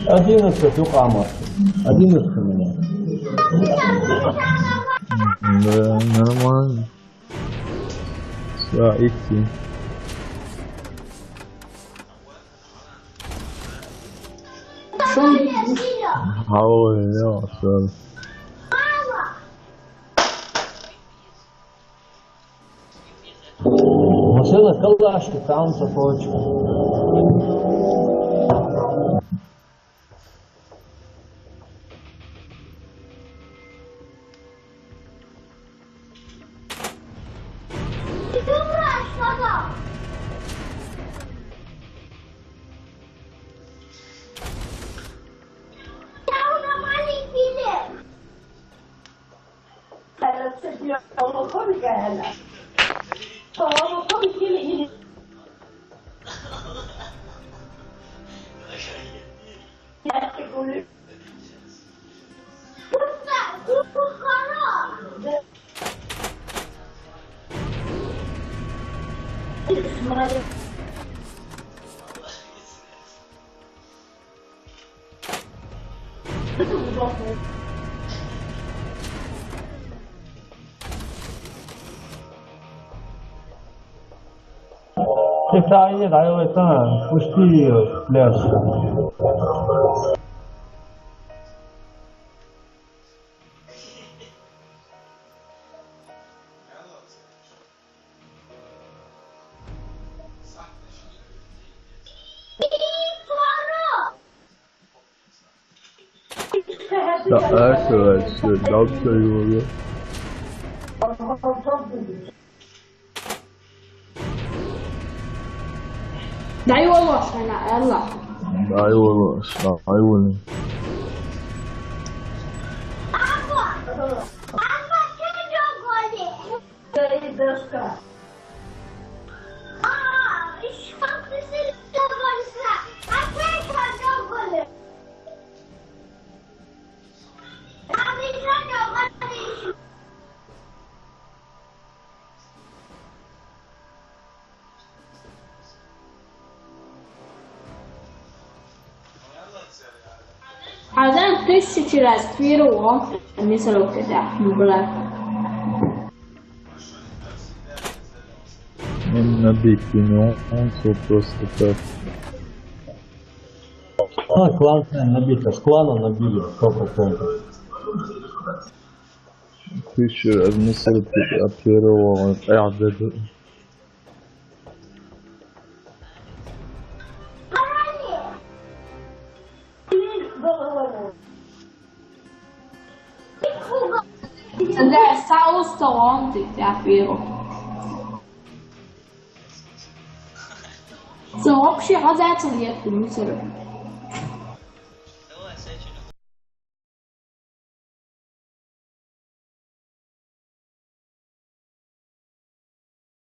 11 يقع 11 у меня. Да, нормально. Все, идти. Алло, я все. Машина калашки, там цепочка. Ты一来回站，不是两次。Да, это все, да, все его. Dai والله انا يلا. Дай его, дай его. Adam 1000 раз первого не срок да, была. Набить него, он все просто так. Клан набито, с клана набили 100%. 1000 раз не срок от первого РДД. Да, Сауста он ты первый. So, вообще, а за это лет не срок.